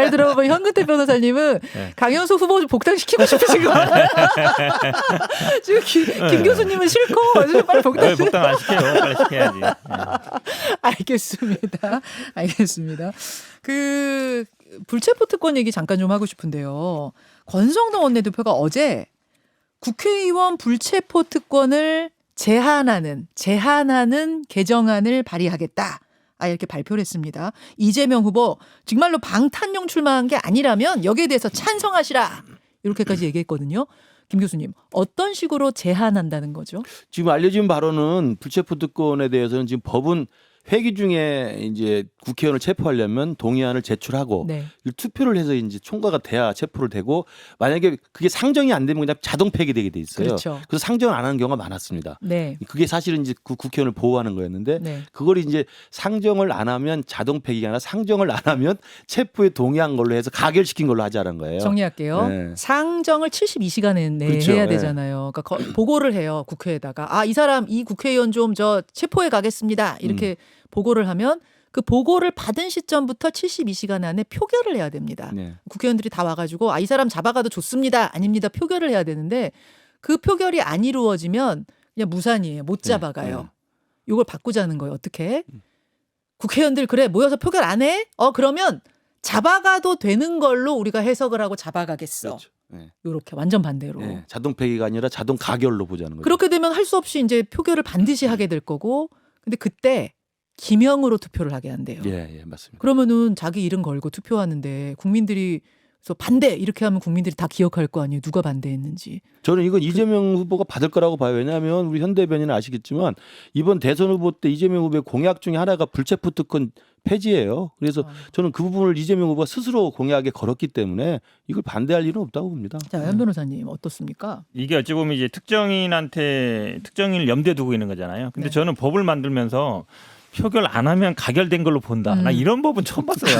들어보면 현근태 변호사님은 네. 강현수 후보 복당시키고 싶으신 거 같아요. 지금 김 교수님은 싫고 빨리 왜 복당 안 시켜요? 빨리 시켜야지. 알겠습니다. 그 불체포 특권 얘기 잠깐 좀 하고 싶은데요. 권성동 원내대표가 어제 국회의원 불체포 특권을 제한하는 개정안을 발의하겠다. 이렇게 발표를 했습니다. 이재명 후보 정말로 방탄용 출마한 게 아니라면 여기에 대해서 찬성하시라. 이렇게까지 얘기했거든요. 김 교수님, 어떤 식으로 제한한다는 거죠? 지금 알려진 바로는 불체포 특권에 대해서는 지금 법은 회기 중에 이제 국회의원을 체포하려면 동의안을 제출하고 네. 투표를 해서 이제 총과가 돼야 체포를 되고 만약에 그게 상정이 안 되면 그냥 자동 폐기되게 돼 있어요. 그렇죠. 그래서 상정을 안 하는 경우가 많았습니다. 네. 그게 사실은 이제 그 국회의원을 보호하는 거였는데 네. 그걸 이제 상정을 안 하면 자동 폐기가 아니라 상정을 안 하면 체포에 동의한 걸로 해서 가결시킨 걸로 하자는 거예요. 정리할게요. 네. 상정을 72시간 내에 그렇죠. 해야 네. 되잖아요. 그러니까 보고를 해요. 국회에다가. 이 사람 이 국회의원 좀 저 체포해 가겠습니다. 이렇게 보고를 하면 그 보고를 받은 시점부터 72시간 안에 표결을 해야 됩니다. 네. 국회의원들이 다 와가지고 이 사람 잡아가도 좋습니다. 아닙니다. 표결을 해야 되는데 그 표결이 안 이루어지면 그냥 무산이에요. 못 잡아가요. 네. 이걸 바꾸자는 거예요. 어떻게? 국회의원들 그래 모여서 표결 안 해? 그러면 잡아가도 되는 걸로 우리가 해석을 하고 잡아가겠어. 그렇죠. 네. 이렇게 완전 반대로. 네. 자동 폐기가 아니라 자동 가결로 보자는 거죠. 그렇게 되면 할 수 없이 이제 표결을 반드시 하게 될 거고 근데 그때 기명으로 투표를 하게 한대요. 예, 맞습니다. 그러면은 자기 이름 걸고 투표하는데 국민들이 그래서 반대 이렇게 하면 국민들이 다 기억할 거 아니에요. 누가 반대했는지. 저는 이건 이재명 후보가 받을 거라고 봐요. 왜냐하면 우리 현 대변인은 아시겠지만 이번 대선 후보 때 이재명 후보의 공약 중에 하나가 불체포 특권 폐지예요. 그래서 저는 그 부분을 이재명 후보가 스스로 공약에 걸었기 때문에 이걸 반대할 일은 없다고 봅니다. 자, 연 변호사님 어떻습니까? 이게 어찌 보면 이제 특정인을 염두에 두고 있는 거잖아요. 근데 네. 저는 법을 만들면서 표결 안 하면 가결된 걸로 본다. 나 이런 법은 처음 봤어요.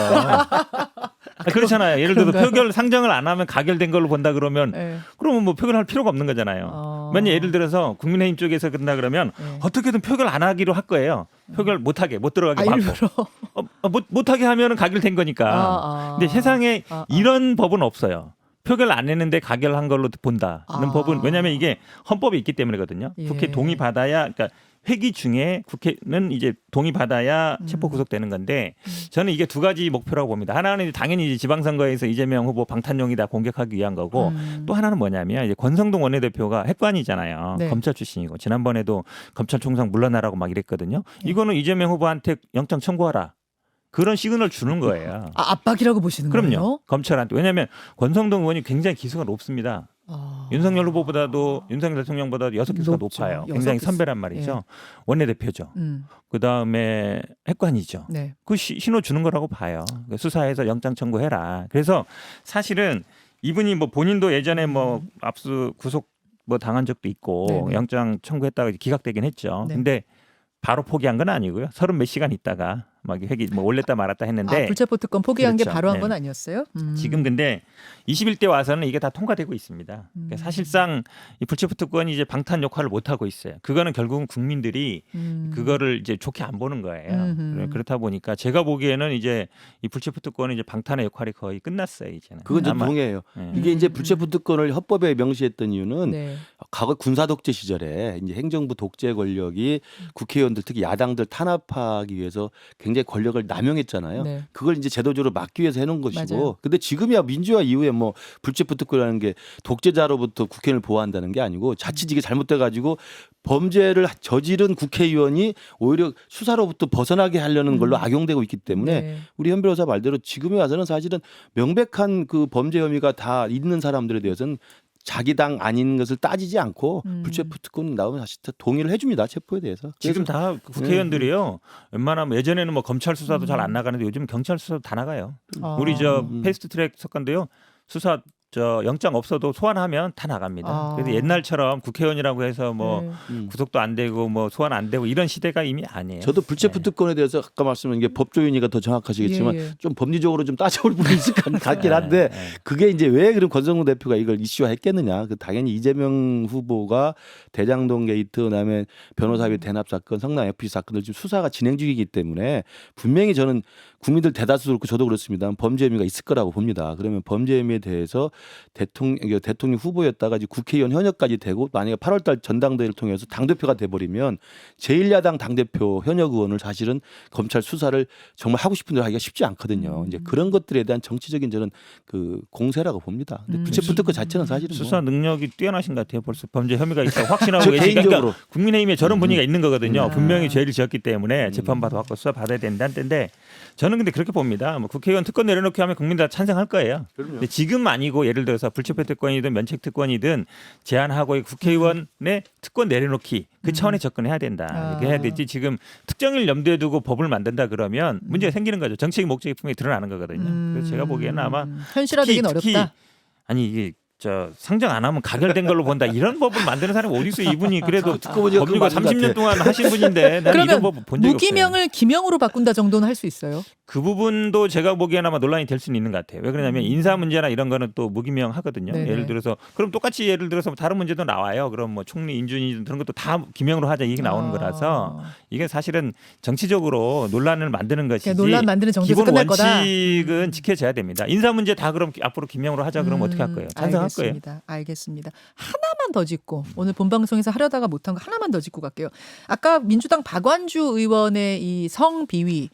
그렇잖아요. 예를 들어서 그런가요? 표결 상정을 안 하면 가결된 걸로 본다 그러면 네. 그러면 뭐 표결할 필요가 없는 거잖아요. 만약 예를 들어서 국민의힘 쪽에서 그런다 그러면 네. 어떻게든 표결 안 하기로 할 거예요. 표결 못하게 못 들어가게 막고 일부러. 못하게 하면은 가결된 거니까. 근데 세상에 이런 법은 없어요. 표결 안 했는데 가결한 걸로 본다는 법은 왜냐하면 이게 헌법에 있기 때문이거든요. 예. 국회 동의 받아야 그러니까 회기 중에 국회는 이제 동의 받아야 체포 구속되는 건데 저는 이게 두 가지 목표라고 봅니다. 하나는 당연히 이제 지방선거에서 이재명 후보 방탄용이다 공격하기 위한 거고 또 하나는 뭐냐면 이제 권성동 원내대표가 핵관이잖아요. 네. 검찰 출신이고 지난번에도 검찰총장 물러나라고 막 이랬거든요. 이거는 이재명 후보한테 영장 청구하라. 그런 시그널 주는 거예요. 압박이라고 보시는 그럼요. 거예요? 검찰한테. 왜냐하면 권성동 의원이 굉장히 기수가 높습니다. 윤석열 후보보다도 윤석열 대통령보다도 6기수가 높죠. 높아요. 여섯 굉장히 기수. 선배란 말이죠. 원내대표죠. 그다음에 핵관이죠. 네. 그 신호 주는 거라고 봐요. 수사해서 영장 청구해라. 그래서 사실은 이분이 뭐 본인도 예전에 뭐 압수 구속 뭐 당한 적도 있고 네네. 영장 청구했다가 기각되긴 했죠. 네. 근데 바로 포기한 건 아니고요. 30몇 시간 있다가 막 회기 뭐 올렸다 말았다 했는데 불체포 특권 포기한 게 그렇죠. 바로 한 네. 건 아니었어요? 지금 근데 21대 와서는 이게 다 통과되고 있습니다. 그러니까 사실상 이 불체포 특권이 이제 방탄 역할을 못 하고 있어요. 그거는 결국은 국민들이 그거를 이제 좋게 안 보는 거예요. 그렇다 보니까 제가 보기에는 이제 이 불체포 특권은 이제 방탄의 역할이 거의 끝났어요. 이제는. 그건 좀 아마- 동의해요. 네. 이게 이제 불체포 특권을 헌법에 명시했던 이유는 네. 과거 군사 독재 시절에 이제 행정부 독재 권력이 국회의원들 특히 야당들 탄압하기 위해서 굉장히 권력을 남용했잖아요. 네. 그걸 이제 제도적으로 막기 위해서 해놓은 것이고, 맞아요. 근데 지금이야 민주화 이후에 뭐 불체포 특권이라는 게 독재자로부터 국회의원을 보호한다는 게 아니고 자칫 이게 잘못돼가지고 범죄를 저지른 국회의원이 오히려 수사로부터 벗어나게 하려는 걸로 악용되고 있기 때문에 네. 우리 현 변호사 말대로 지금에 와서는 사실은 명백한 그 범죄 혐의가 다 있는 사람들에 대해서는 자기 당 아닌 것을 따지지 않고 불체포 특권 나오면 사실 다 동의를 해줍니다. 체포에 대해서. 지금 다 국회의원들이요. 웬만하면 예전에는 뭐 검찰 수사도 잘 안 나가는데 요즘 경찰 수사도 다 나가요. 우리 저 패스트트랙 사건도요. 수사 저 영장 없어도 소환하면 다 나갑니다. 그래서 옛날처럼 국회의원이라고 해서 뭐 네. 구속도 안 되고 뭐 소환 안 되고 이런 시대가 이미 아니에요. 저도 불체포 특권에 대해서 아까 말씀한 게 법조인이가 더 정확하시겠지만 예, 예. 좀 법리적으로 좀 따져볼 부분이 있을 것 같긴 한데 그게 이제 왜 그럼 권성동 대표가 이걸 이슈화했겠느냐. 그 당연히 이재명 후보가 대장동 게이트 그다음에 변호사비 대납 사건, 성남 FC 사건들 지금 수사가 진행 중이기 때문에 분명히 저는 국민들 대다수도 그렇고 저도 그렇습니다. 범죄 혐의가 있을 거라고 봅니다. 그러면 범죄 혐의에 대해서 대통령 후보였다가 이제 국회의원 현역까지 되고 만약에 8월달 전당대회를 통해서 당대표가 돼버리면 제1야당 당대표 현역 의원을 사실은 검찰 수사를 정말 하고 싶은 대로 하기가 쉽지 않거든요. 이제 그런 것들에 대한 정치적인 저는 그 공세라고 봅니다. 근데 불체포 특권 자체는 사실은 수사 능력이 뛰어나신 것 같아요. 벌써 범죄 혐의가 있다고 확신하고 저 계시니까 개인적으로. 그러니까 국민의힘에 저런 분위기가 있는 거거든요. 분명히 죄를 지었기 때문에 재판받아갖고 수사 받아야 된다는 때인데 저는 근데 그렇게 봅니다. 뭐 국회의원 특권 내려놓기 하면 국민 다 찬성할 거예요. 근데 지금 아니고 예를 들어서 불체포 특권이든 면책 특권이든 제한하고 이 국회의원의 특권 내려놓기 그 차원에 접근해야 된다. 이렇게 해야 되지. 지금 특정을 염두에 두고 법을 만든다 그러면 문제가 생기는 거죠. 정책의 목적이 분명히 드러나는 거거든요. 그래서 제가 보기에는 아마 현실화되긴 특히 어렵다. 아니 이게 저 상정 안 하면 가결된 걸로 본다 이런 법을 만드는 사람이 어디 있어 이분이 그래도 듣고 보니까 법률가 그거 맞는 것 30년 동안 하신 분인데 나는 이런 법 본 적이 없어요. 무기명을 기명으로 바꾼다 정도는 할 수 있어요. 그 부분도 제가 보기에는 아마 논란이 될 수는 있는 것 같아요. 왜 그러냐면 인사 문제나 이런 거는 또 무기명 하거든요. 네네. 예를 들어서 그럼 똑같이 예를 들어서 다른 문제도 나와요. 그럼 뭐 총리 인준이든 그런 것도 다 기명으로 하자 이게 나오는 거라서 이게 사실은 정치적으로 논란을 만드는 것이지 논란 만드는 정도에서 기본 끝날 거다. 원칙은 지켜져야 됩니다. 인사 문제 다 그럼 앞으로 기명으로 하자 그러면 어떻게 할 거예요? 찬성할 거예요. 알겠습니다. 하나만 더 짚고 오늘 본방송에서 하려다가 못한 거 하나만 더 짚고 갈게요. 아까 민주당 박완주 의원의 이 성비위.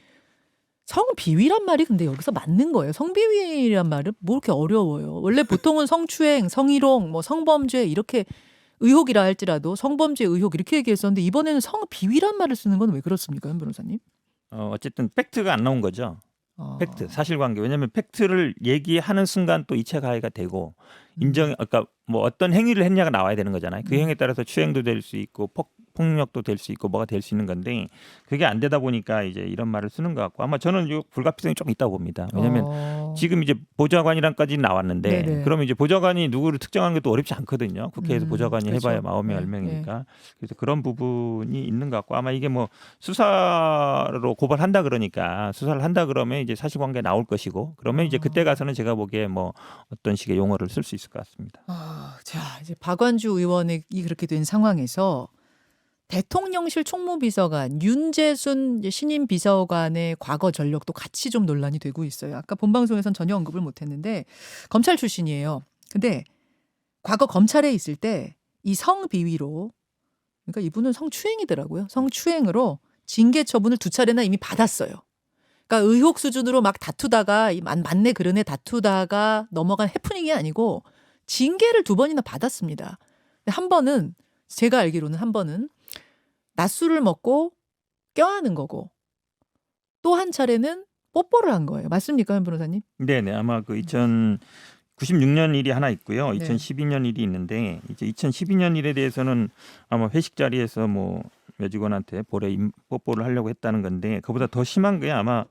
성비위란 말이 근데 여기서 맞는 거예요. 성비위란 말은 뭐 이렇게 어려워요. 원래 보통은 성추행, 성희롱, 뭐 성범죄 이렇게 의혹이라 할지라도 성범죄 의혹 이렇게 얘기했었는데 이번에는 성비위란 말을 쓰는 건 왜 그렇습니까, 현 변호사님? 어쨌든 팩트가 안 나온 거죠. 팩트, 사실관계. 왜냐하면 팩트를 얘기하는 순간 또 이체 가해가 되고 그러니까 뭐 어떤 행위를 했냐가 나와야 되는 거잖아요. 그 행위에 따라서 추행도 될 수 있고 폭력도 될 수 있고 뭐가 될 수 있는 건데 그게 안 되다 보니까 이제 이런 말을 쓰는 것 같고 아마 저는 이 불가피성이 좀 있다고 봅니다. 왜냐하면 지금 이제 보좌관이랑까지 나왔는데 네네. 그러면 이제 보좌관이 누구를 특정하는 것도 어렵지 않거든요. 국회에서 보좌관이 그렇죠. 해봐야 9명, 10명이니까. 그래서 그런 부분이 있는 것 같고 아마 이게 뭐 수사로 고발한다 그러니까 수사를 한다 그러면 이제 사실관계 나올 것이고 그러면 이제 그때 가서는 제가 보기에 뭐 어떤 식의 용어를 쓸 수 있을 것 같습니다. 자, 이제 박완주 의원이 그렇게 된 상황에서 대통령실 총무비서관 윤재순 신임 비서관의 과거 전력도 같이 좀 논란이 되고 있어요. 아까 본방송에선 전혀 언급을 못했는데 검찰 출신이에요. 근데 과거 검찰에 있을 때 이 성비위로 그러니까 이분은 성추행이더라고요. 성추행으로 징계 처분을 2차례나 이미 받았어요. 그러니까 의혹 수준으로 막 다투다가 맞네 그러네 다투다가 넘어간 해프닝이 아니고 징계를 2번이나 받았습니다. 근데 한 번은 제가 알기로는 한 번은 낮술을 먹고 껴안은 거고 또 한 차례는 뽀뽀를 한 거예요. 맞습니까, 현 변호사님? 네네 아마 그 2096년 일이 하나 있고요. 네. 2012년 일이 있는데 이제 2012년 일에 대해서는 아마 회식 자리에서 뭐 여직원한테 볼에 뽀뽀를 하려고 했다는 건데 그보다 더 심한 게 아마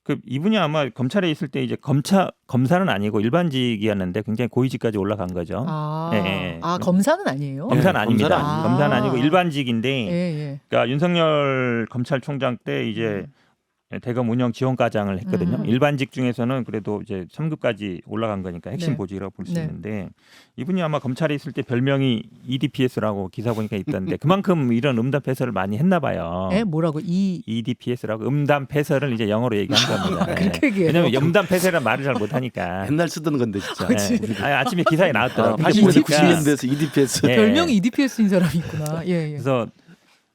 그 이분이 아마 검찰에 있을 때 이제 검사는 아니고 일반직이었는데 굉장히 고위직까지 올라간 거죠. 아, 예. 검사는 아니에요? 검사는 네, 아닙니다. 검사는 아니에요. 검사는 아니고 예, 일반직인데 예. 그러니까 윤석열 검찰총장 때 이제 대검 운영 지원과장을 했거든요. 일반직 중에서는 그래도 이제 3급까지 올라간 거니까 핵심 네. 보직이라고 볼 수 네. 있는데 이분이 아마 검찰에 있을 때 별명이 EDPS라고 기사 보니까 있던데 그만큼 이런 음담 패설을 많이 했나 봐요. 예? 뭐라고? EDPS라고 음담 패설을 이제 영어로 얘기한 겁니다. 그렇게 얘기해요? 왜냐면 음담 패설이라는 말을 잘 못하니까. 맨날 쓰던 건데 진짜. 아침에 기사에 나왔더라고요. 80년대 보니까 90년대에서 EDPS. 예. 별명이 EDPS인 사람이 있구나. 예. 그래서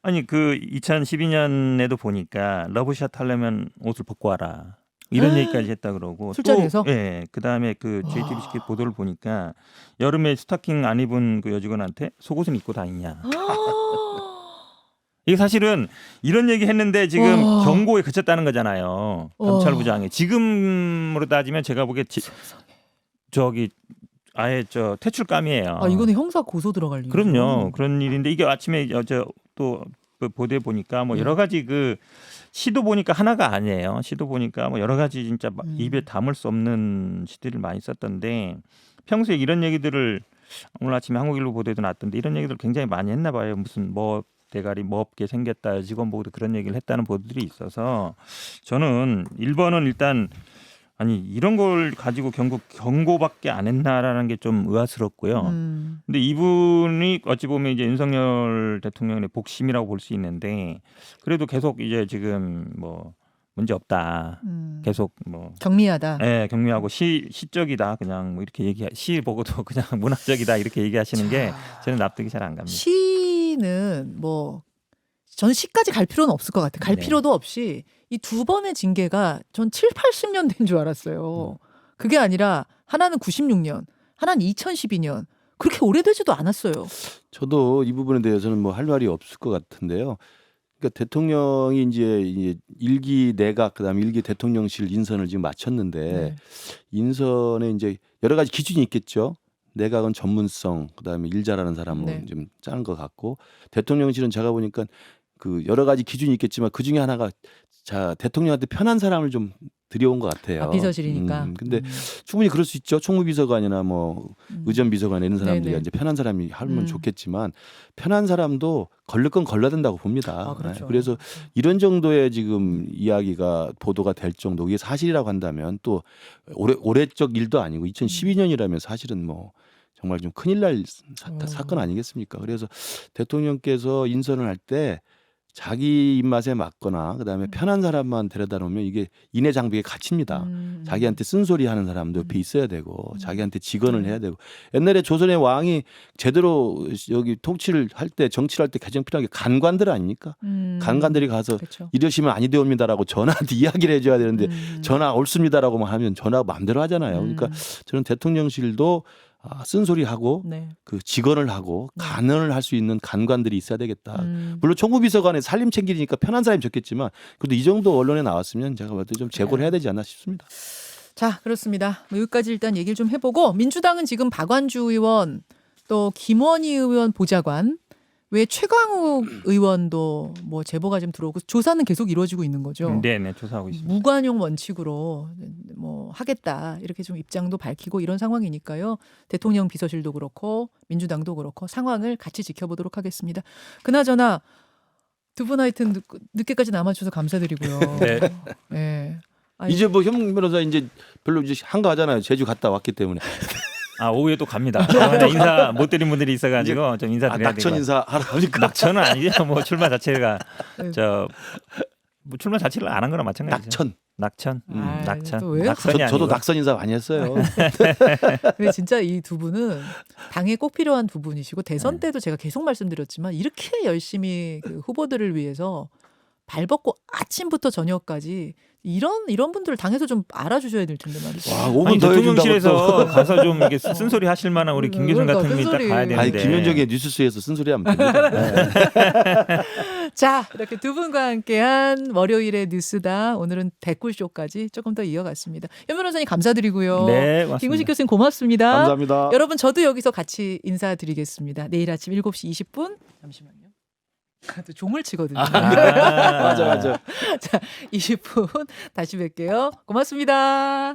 아니 그 2012년에도 보니까 러브샷 하려면 옷을 벗고 와라 이런 얘기까지 했다 그러고 술자리에서? 또, 예, 그다음에 그 JTBC 보도를 보니까 여름에 스타킹 안 입은 그 여직원한테 속옷은 입고 다니냐. 이게 사실은 이런 얘기 했는데 지금 경고에 그쳤다는 거잖아요. 검찰부장이 지금으로 따지면 제가 보기에 저기 아예 저 퇴출감이에요. 아, 이거는 형사 고소 들어갈 일이죠. 그럼요. 그런 일인데 이게 아침에 어제 또 그 보도에 보니까 뭐 여러 가지 그 시도 보니까 하나가 아니에요. 시도 보니까 뭐 여러 가지 진짜 입에 담을 수 없는 시들을 많이 썼던데 평소에 이런 얘기들을 오늘 아침에 한국일보 보도에도 나왔던데 이런 얘기들 굉장히 많이 했나 봐요. 무슨 뭐 대가리 뭐 없게 생겼다 직원 보고도 그런 얘기를 했다는 보도들이 있어서 저는 1번은 일단 아니 이런 걸 가지고 경고밖에 안 했나라는 게 좀 의아스럽고요. 근데 이분이 어찌 보면 이제 윤석열 대통령의 복심이라고 볼 수 있는데 그래도 계속 이제 지금 뭐 문제 없다. 계속 뭐 경미하다. 예, 경미하고 시적이다. 그냥 뭐 이렇게 시 보고도 그냥 문학적이다 이렇게 얘기하시는 게 저는 납득이 잘 안 갑니다. 시는 뭐 저는 시까지 갈 필요는 없을 것 같아요. 갈 네. 필요도 없이 이 2번의 징계가 전 7, 80년 된 줄 알았어요. 그게 아니라 하나는 96년, 하나는 2012년. 그렇게 오래되지도 않았어요. 저도 이 부분에 대해서는 뭐 할 말이 없을 것 같은데요. 그러니까 대통령이 이제 일기 내각 그다음에 일기 대통령실 인선을 지금 마쳤는데 네. 인선에 이제 여러 가지 기준이 있겠죠. 내각은 전문성 그다음에 일 잘하는 사람은 네. 좀 짠 것 같고 대통령실은 제가 보니까 그 여러 가지 기준이 있겠지만 그 중에 하나가 자 대통령한테 편한 사람을 좀 들여온 것 같아요. 아, 비서실이니까. 근데 충분히 그럴 수 있죠. 총무비서관이나 뭐 의전비서관 이런 사람들이 네네. 이제 편한 사람이 하면 음. 좋겠지만 편한 사람도 걸릴 건 걸러야 된다고 봅니다. 아, 그렇죠. 그래서 이런 정도의 지금 이야기가 보도가 될 정도 이게 사실이라고 한다면 또 올해적 일도 아니고 2012년이라면 사실은 뭐 정말 좀 큰일 날 사건 아니겠습니까? 그래서 대통령께서 인선을 할 때 자기 입맛에 맞거나 그다음에 편한 사람만 데려다 놓으면 이게 인해 장벽의 가치입니다. 자기한테 쓴소리 하는 사람도 옆에 있어야 되고 자기한테 직언을 해야 되고 옛날에 조선의 왕이 제대로 여기 통치를 할 때 정치를 할 때 가장 필요한 게 간관들 아닙니까? 간관들이 가서 그렇죠. 이러시면 아니 되옵니다라고 전하한테 이야기를 해줘야 되는데 전하 옳습니다라고만 하면 전하가 마음대로 하잖아요. 그러니까 저는 대통령실도 쓴소리하고 네. 그 직언을 하고 네. 간언을 할 수 있는 간관들이 있어야 되겠다. 음. 물론 총무비서관에 살림 챙기니까 편한 사람이 적겠지만 그래도 이 정도 언론에 나왔으면 제가 볼 때 좀 제고를 해야 되지 않나 싶습니다. 자, 그렇습니다. 뭐 여기까지 일단 얘기를 좀 해보고 민주당은 지금 박완주 의원 또 김원희 의원 보좌관 외 최강욱 의원도 뭐 제보가 좀 들어오고 조사는 계속 이루어지고 있는 거죠. 네네 조사하고 있습니다. 무관용 원칙으로 뭐 하겠다 이렇게 좀 입장도 밝히고 이런 상황이니까요. 대통령 비서실도 그렇고 민주당도 그렇고 상황을 같이 지켜보도록 하겠습니다. 그나저나 두 분 하여튼 늦게까지 남아주셔서 감사드리고요. 네. 네. 아니, 이제 뭐 현 변호사 이제 별로 이제 한가하잖아요. 제주 갔다 왔기 때문에. 오후에 또 갑니다. 인사 못 드린 분들이 있어가지고 좀 인사드려야 되고. 낙천 인사 하러 갑니까? 낙천은 아니죠. 뭐 출마 자체가 네. 뭐 출마 자체를 안 한 거나 마찬가지죠. 낙천. 낙천. 또 왜요? 낙천이 저도 아니고. 낙선 인사 많이 했어요. 근데 진짜 이 두 분은 당에 꼭 필요한 두 분이시고 대선 때도 제가 계속 말씀드렸지만 이렇게 열심히 그 후보들을 위해서 발 벗고 아침부터 저녁까지 이런 분들을 당에서 좀 알아주셔야 될 텐데 말이죠. 와, 5분 아니, 더 대통령실에서 해준다고 또. 가서 좀 이렇게 쓴소리 하실 만한 우리 김규선 그러니까 같은 분이 딱 쓴소리. 가야 아니 되는데. 김현정의 뉴스쇼에서 쓴소리하면 됩니다. 네. 자, 이렇게 두 분과 함께한 월요일의 뉴스다. 오늘은 댓글쇼까지 조금 더 이어갔습니다. 연 변호사님 감사드리고요. 네, 고맙습니다. 김우식 교수님 고맙습니다. 감사합니다. 여러분 저도 여기서 같이 인사드리겠습니다. 내일 아침 7시 20분. 잠시만요. 또 종을 치거든요. 맞아. 자, 20분 다시 뵐게요. 고맙습니다.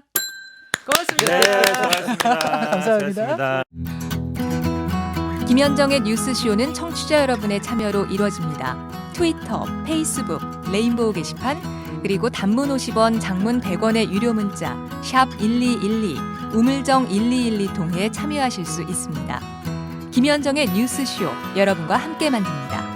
고맙습니다. 네, 고맙습니다. 감사합니다. 수고하셨습니다. 김현정의 뉴스쇼는 청취자 여러분의 참여로 이루어집니다. 트위터, 페이스북, 레인보우 게시판, 그리고 단문 50원, 장문 100원의 유료 문자 샵 1212, 우물정 1212 통해 참여하실 수 있습니다. 김현정의 뉴스쇼, 여러분과 함께 만듭니다.